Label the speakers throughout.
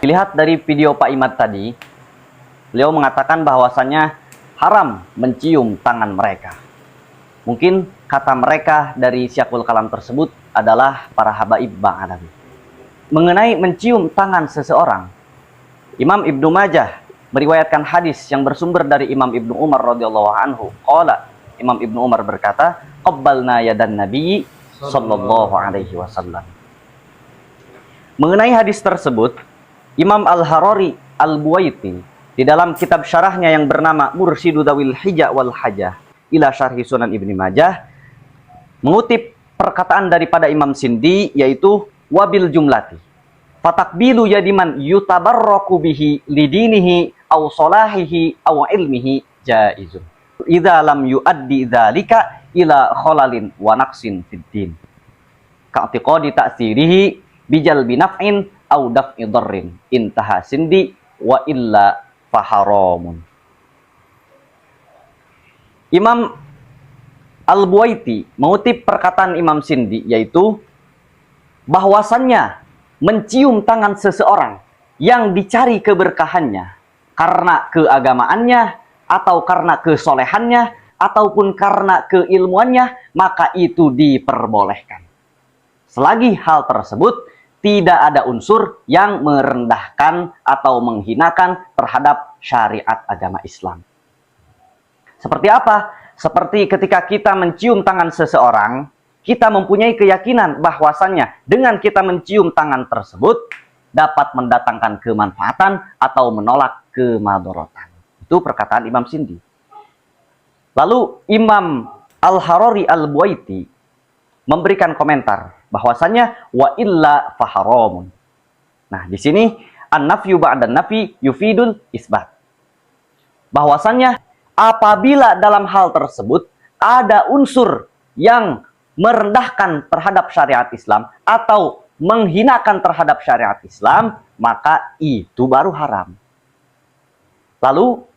Speaker 1: Dilihat dari video Pak Imad tadi, beliau mengatakan bahwasannya haram mencium tangan mereka. Mungkin kata mereka dari Syekhul Kalam tersebut adalah para habaib Bang Alawi. Mengenai mencium tangan seseorang, Imam Ibnu Majah meriwayatkan hadis yang bersumber dari Imam Ibnu Umar radhiyallahu anhu. Qala, Imam Ibnu Umar berkata, qabbalna yadan Nabi sallallahu alaihi wasallam. Mengenai hadis tersebut, Imam Al-Harari Al-Buwaiti di dalam kitab syarahnya yang bernama Mursyidu Dzawil Hijah wal Hajah ila Syarhi Sunan Ibnu Majah mengutip perkataan daripada Imam Sindi, yaitu wabil jumlati fatakbilu yadiman yutabarraku bihi lidinihi aw salahihi aw ilmihi jaizun idza lam yuaddi dzalika ila khalalin wa naqsin fid din ka'tiqadi ta'sirihi bijal binaf'in aw daf'i dharrin intaha Sindi wa illa faharamun. Imam Al-Buwaiti mengutip perkataan Imam Sindi, yaitu bahwasannya mencium tangan seseorang yang dicari keberkahannya karena keagamaannya atau karena kesolehannya ataupun karena keilmuannya, maka itu diperbolehkan. Selagi hal tersebut tidak ada unsur yang merendahkan atau menghinakan terhadap syariat agama Islam. Seperti apa? Seperti ketika kita mencium tangan seseorang, kita mempunyai keyakinan bahwasannya dengan kita mencium tangan tersebut dapat mendatangkan kemanfaatan atau menolak kemadharatan. Itu perkataan Imam Sindi. Lalu Imam Al-Harari Al-Buwaiti memberikan komentar bahwasannya wa illa faharamun. Nah, di sini an-nafyu ba'dan nafi yufidul isbat. Bahwasannya apabila dalam hal tersebut ada unsur yang merendahkan terhadap syariat Islam atau menghinakan terhadap syariat Islam, maka itu baru haram. Lalu,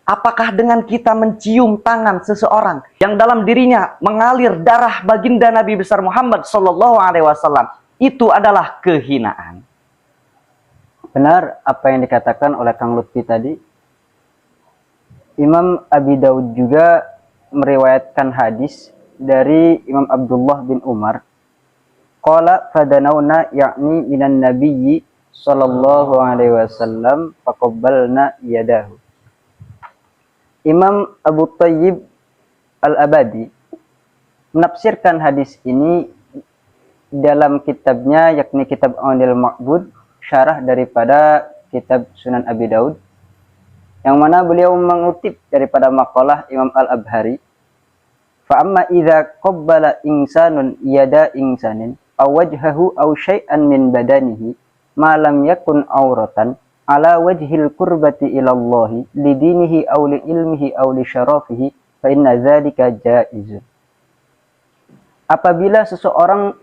Speaker 1: apakah dengan kita mencium tangan seseorang yang dalam dirinya mengalir darah baginda Nabi besar Muhammad sallallahu alaihi wasallam itu adalah kehinaan?
Speaker 2: Benar apa yang dikatakan oleh Kang Lutfi tadi. Imam Abi Daud juga meriwayatkan hadis dari Imam Abdullah bin Umar. Qala fadanawna ya'ni minan nabiyyi sallallahu alaihi wasallam faqabbalna yadahu. Imam Abu Thayyib Al-Abadi menafsirkan hadis ini dalam kitabnya, yakni kitab Aunil Ma'bud, syarah daripada kitab Sunan Abi Daud, yang mana beliau mengutip daripada maqalah Imam Al-Abhari, fa'amma idza qabbala insanun yada insanin aw wajhahu aw syai'an min badanihi ma lam yakun auratan ala wajhil kurbati ilallahi lidinihi aw li ilmihi aw li syarafihi fa inna dzalika jaizun. Apabila seseorang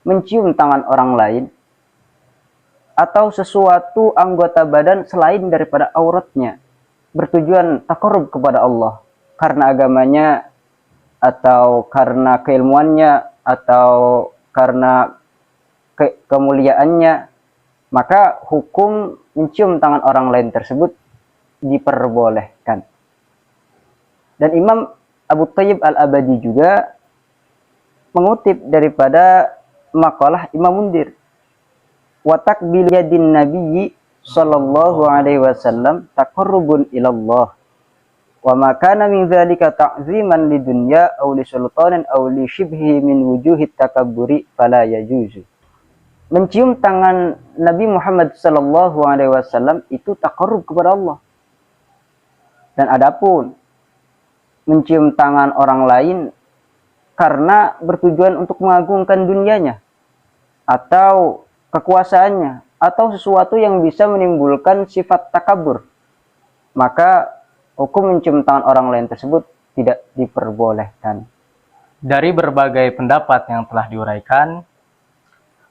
Speaker 2: mencium tangan orang lain atau sesuatu anggota badan selain daripada auratnya bertujuan taqarrub kepada Allah karena agamanya atau karena keilmuannya atau karena kemuliaannya, maka hukum mencium tangan orang lain tersebut diperbolehkan. Dan Imam Abu Thayyib Al-Abadi juga mengutip daripada maqalah Imam Mundir, wa takbil yadin nabiyyi sallallahu alaihi wasallam taqarrubun ilallah wa ma kana min dzalika ta'ziman lidunya aw li sultanin aw li shibhi min wujuhit takabburi fala yajuzu. Mencium tangan Nabi Muhammad sallallahu alaihi wasallam itu taqarrub kepada Allah. Dan adapun mencium tangan orang lain karena bertujuan untuk mengagungkan dunianya atau kekuasaannya atau sesuatu yang bisa menimbulkan sifat takabur, maka hukum mencium tangan orang lain tersebut tidak diperbolehkan.
Speaker 3: Dari berbagai pendapat yang telah diuraikan,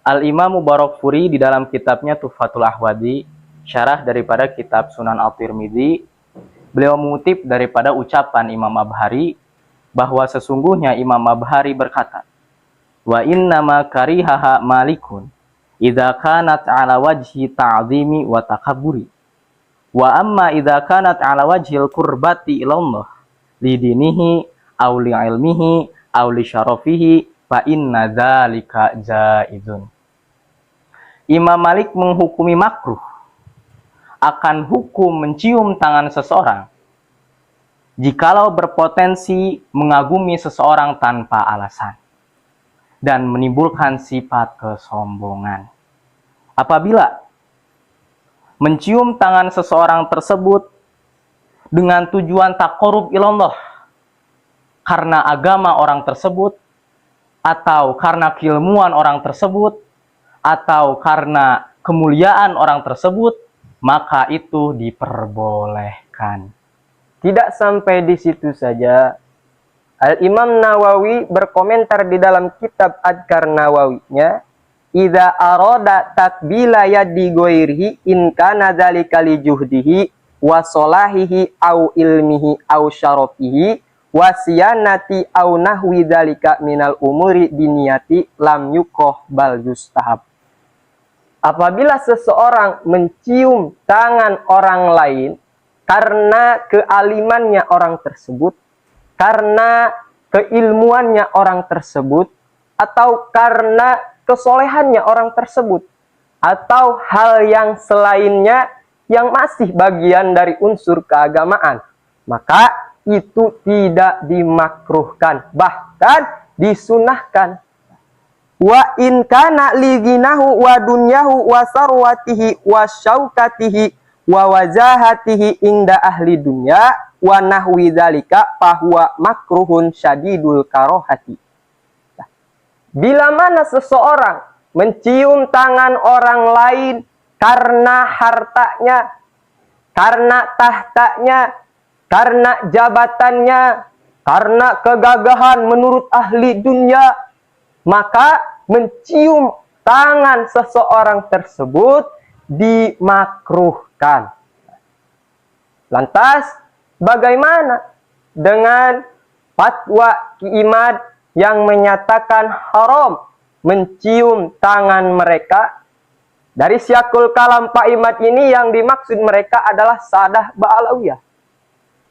Speaker 3: Al-Imam Mubarakfuri di dalam kitabnya Tuhfatul Ahwadi, syarah daripada kitab Sunan At-Tirmidzi, beliau mengutip daripada ucapan Imam Abhari bahwa sesungguhnya Imam Abhari berkata, wa innama karihaha malikun idza kanat ala wajhi ta'zimi wa takabburi. Wa amma idza kanat ala wajhil qurbati ilallah lidinihi aw li ilmihi aw li syarafihi fa inna dzalika jaizun. Imam Malik menghukumi makruh akan hukum mencium tangan seseorang jikalau berpotensi mengagumi seseorang tanpa alasan dan menimbulkan sifat kesombongan. Apabila mencium tangan seseorang tersebut dengan tujuan taqarrub ilallah karena agama orang tersebut, atau karena keilmuan orang tersebut, atau karena kemuliaan orang tersebut, maka itu diperbolehkan.
Speaker 4: Tidak sampai di situ saja. Al-Imam Nawawi berkomentar di dalam kitab Adhkar Nawawinya, idza arada takbila yadi ghairihi in kana dzalika li juhdihi wa salahihi au ilmihi au syarafihi wa siyanati au nahwi dzalika minal umuri diniyati lam yukoh bal yustahab. Apabila seseorang mencium tangan orang lain karena kealimannya orang tersebut, karena keilmuannya orang tersebut, atau karena kesolehannya orang tersebut, atau hal yang selainnya yang masih bagian dari unsur keagamaan, maka itu tidak dimakruhkan, bahkan disunahkan. Wa in kana li ghinahu wa dunyahu wa sarwatihi wa syaukatihi wa wajahatihi inda ahli dunya wa nahwi dzalika fahuwa makruhun syadidul karohati. Bila mana seseorang mencium tangan orang lain karena hartanya, karena tahtanya, karena jabatannya, karena kegagahan menurut ahli dunia, maka mencium tangan seseorang tersebut dimakruhkan. Lantas, bagaimana dengan fatwa Ki Imad yang menyatakan haram mencium tangan mereka? Dari Syiakul Kalam Pak Imad ini yang dimaksud mereka adalah Sadah Ba'alawiyah,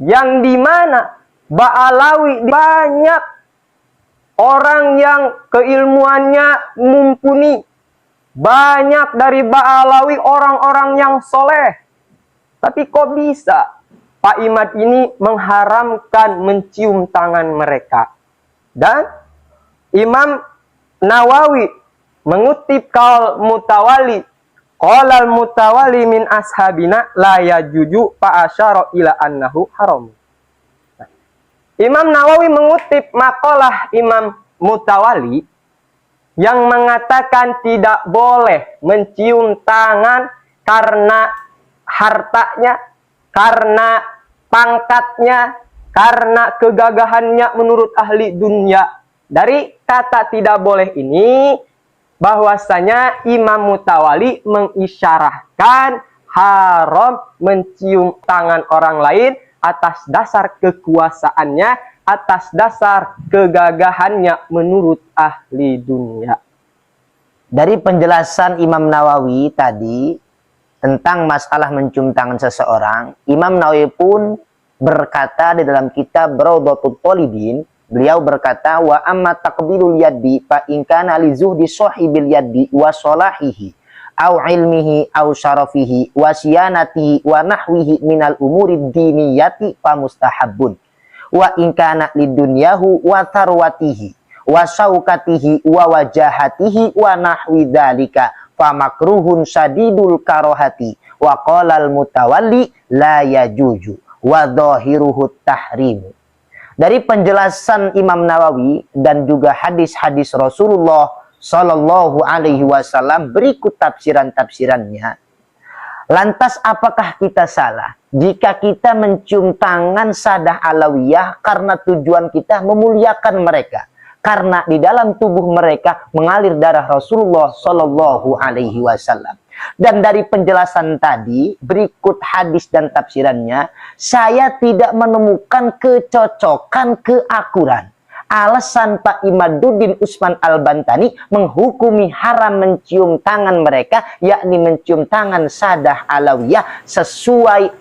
Speaker 4: yang dimana Ba'alawi banyak orang yang keilmuannya mumpuni, banyak dari Ba'alawi orang-orang yang soleh. Tapi kok bisa Pak Imad ini mengharamkan mencium tangan mereka? Dan Imam Nawawi mengutip kaul Mutawali, qolal Mutawali min ashabina la yajuju fa asyara ila annahu haram. Imam Nawawi mengutip makalah Imam Mutawali yang mengatakan tidak boleh mencium tangan karena hartanya, karena pangkatnya, karena kegagahannya menurut ahli dunia. Dari kata tidak boleh ini, bahwasanya Imam Mutawali mengisyarahkan haram mencium tangan orang lain atas dasar kekuasaannya, atas dasar kegagahannya menurut ahli dunia.
Speaker 2: Dari penjelasan Imam Nawawi tadi tentang masalah mencium tangan seseorang, Imam Nawawi pun berkata di dalam kitab Rawdatul Talibin, beliau berkata, wa amma taqbilul yaddi fa in kana li zuhdi sahibil yaddi wa salahihi au ilmihi au syarafihi wa siyanatihi wa nahwihi minal umuri diniyati fa mustahabbun wa in kana lidunyahu wa tarwatihi wa saukatihi wa wajahatihi wa nahwi dzalika fa makruhun syadidul karohati wa qalal mutawalli la yajuju wa dhahiruhu tahrimu. Dari penjelasan Imam Nawawi dan juga hadis-hadis Rasulullah Sallallahu Alaihi Wasallam, berikut tafsiran-tafsirannya. Lantas apakah kita salah jika kita mencium tangan Sadah Alawiyah karena tujuan kita memuliakan mereka? Karena di dalam tubuh mereka mengalir darah Rasulullah Sallallahu Alaihi Wasallam. Dan dari penjelasan tadi, berikut hadis dan tafsirannya, saya tidak menemukan kecocokan, keakuran alasan Pak Imaduddin Usman Al-Bantani menghukumi haram mencium tangan mereka, yakni mencium tangan Sadah Alawiyah sesuai